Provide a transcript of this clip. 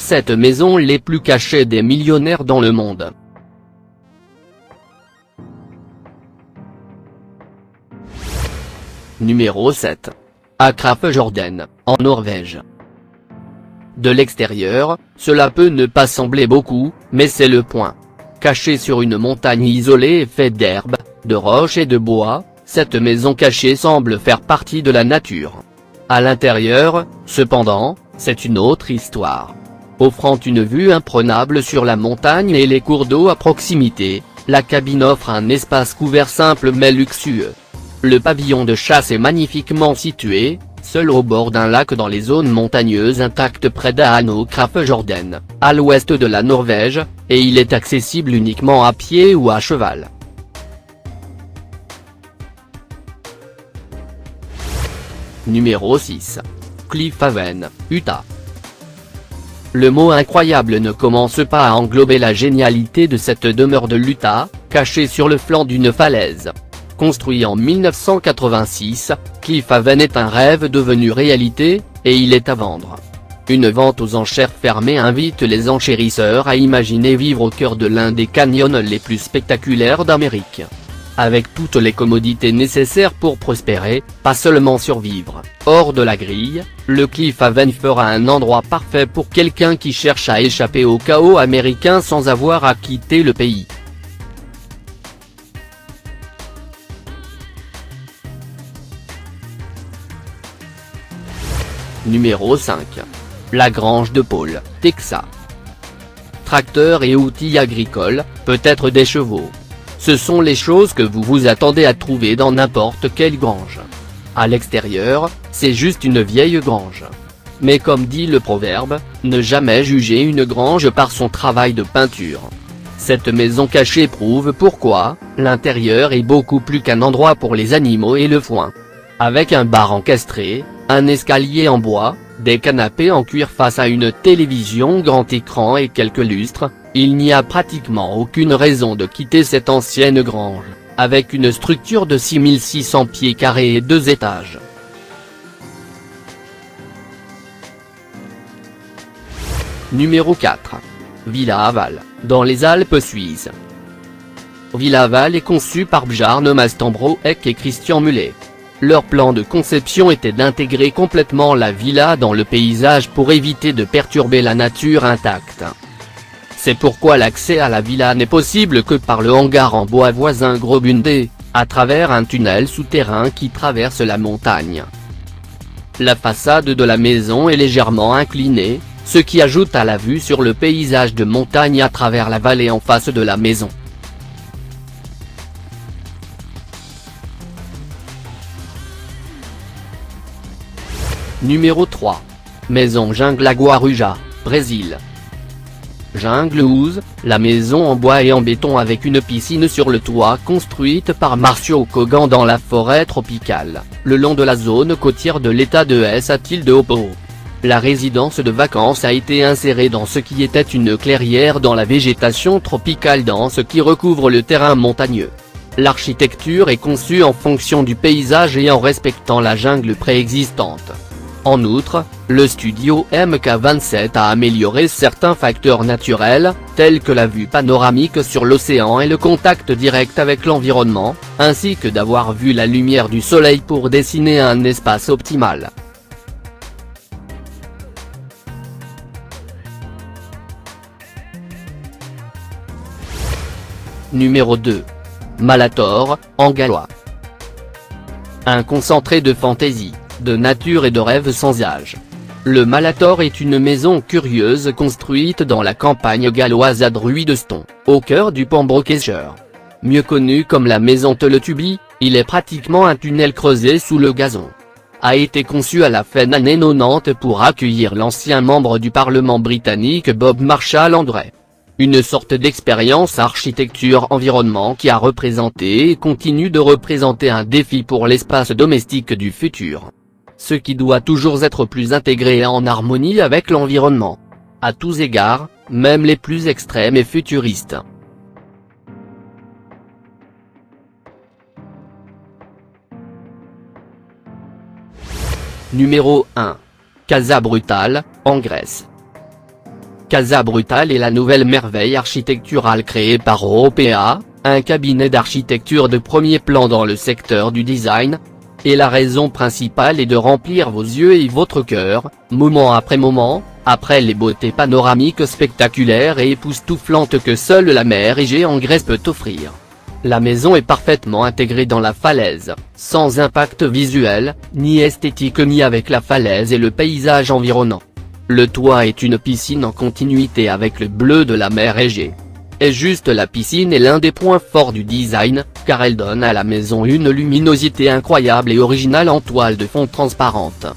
7 maisons les plus cachées des millionnaires dans le monde. Numéro 7. Akrafjorden, en Norvège. De l'extérieur, cela peut ne pas sembler beaucoup, mais c'est le point. Cachée sur une montagne isolée et faite d'herbes, de roches et de bois, cette maison cachée semble faire partie de la nature. À l'intérieur, cependant, c'est une autre histoire. Offrant une vue imprenable sur la montagne et les cours d'eau à proximité, la cabine offre un espace couvert simple mais luxueux. Le pavillon de chasse est magnifiquement situé, seul au bord d'un lac dans les zones montagneuses intactes près d'Akrafjorden, à l'ouest de la Norvège, et il est accessible uniquement à pied ou à cheval. Numéro 6. Cliffhaven, Utah. Le mot incroyable ne commence pas à englober la génialité de cette demeure de l'Utah, cachée sur le flanc d'une falaise. Construit en 1986, Cliffhaven est un rêve devenu réalité, et il est à vendre. Une vente aux enchères fermées invite les enchérisseurs à imaginer vivre au cœur de l'un des canyons les plus spectaculaires d'Amérique. Avec toutes les commodités nécessaires pour prospérer, pas seulement survivre. Hors de la grille, le Cliffhaven fera un endroit parfait pour quelqu'un qui cherche à échapper au chaos américain sans avoir à quitter le pays. Numéro 5. La Grange de Paul, Texas. Tracteurs et outils agricoles, peut-être des chevaux. Ce sont les choses que vous vous attendez à trouver dans n'importe quelle grange. À l'extérieur, c'est juste une vieille grange. Mais comme dit le proverbe, ne jamais juger une grange par son travail de peinture. Cette maison cachée prouve pourquoi, l'intérieur est beaucoup plus qu'un endroit pour les animaux et le foin. Avec un bar encastré, un escalier en bois, des canapés en cuir face à une télévision grand écran et quelques lustres, il n'y a pratiquement aucune raison de quitter cette ancienne grange, avec une structure de 6600 pieds carrés et 2 étages. Numéro 4. Villa Aval, dans les Alpes suisses. Villa Aval est conçue par Bjarne Mastembroek et Christian Mullet. Leur plan de conception était d'intégrer complètement la villa dans le paysage pour éviter de perturber la nature intacte. C'est pourquoi l'accès à la villa n'est possible que par le hangar en bois voisin Grobunde, à travers un tunnel souterrain qui traverse la montagne. La façade de la maison est légèrement inclinée, ce qui ajoute à la vue sur le paysage de montagne à travers la vallée en face de la maison. Numéro 3. Maison Jungle à Guarujá, Brésil. Jungle House, la maison en bois et en béton avec une piscine sur le toit construite par Marcio Kogan dans la forêt tropicale, le long de la zone côtière de l'état de Île de Hopo. La résidence de vacances a été insérée dans ce qui était une clairière dans la végétation tropicale dense qui recouvre le terrain montagneux. L'architecture est conçue en fonction du paysage et en respectant la jungle préexistante. En outre, le studio MK27 a amélioré certains facteurs naturels, tels que la vue panoramique sur l'océan et le contact direct avec l'environnement, ainsi que d'avoir vu la lumière du soleil pour dessiner un espace optimal. Numéro 2. Malator, en gallois. Un concentré de fantaisie, de nature et de rêve sans âge. Le Malator est une maison curieuse construite dans la campagne galloise à Druideston, au cœur du Pembrokeshire. Mieux connu comme la maison Teletubby, il est pratiquement un tunnel creusé sous le gazon. A été conçu à la fin des années 90 pour accueillir l'ancien membre du Parlement britannique Bob Marshall-André. Une sorte d'expérience architecture-environnement qui a représenté et continue de représenter un défi pour l'espace domestique du futur. Ce qui doit toujours être plus intégré et en harmonie avec l'environnement. À tous égards, même les plus extrêmes et futuristes. Numéro 1. Casa Brutale, en Grèce. Casa Brutal est la nouvelle merveille architecturale créée par OPA, un cabinet d'architecture de premier plan dans le secteur du design. Et la raison principale est de remplir vos yeux et votre cœur, moment après moment, après les beautés panoramiques spectaculaires et époustouflantes que seule la mer Égée en Grèce peut offrir. La maison est parfaitement intégrée dans la falaise, sans impact visuel, ni esthétique ni avec la falaise et le paysage environnant. Le toit est une piscine en continuité avec le bleu de la mer Égée. Et juste la piscine est l'un des points forts du design, car elle donne à la maison une luminosité incroyable et originale en toile de fond transparente.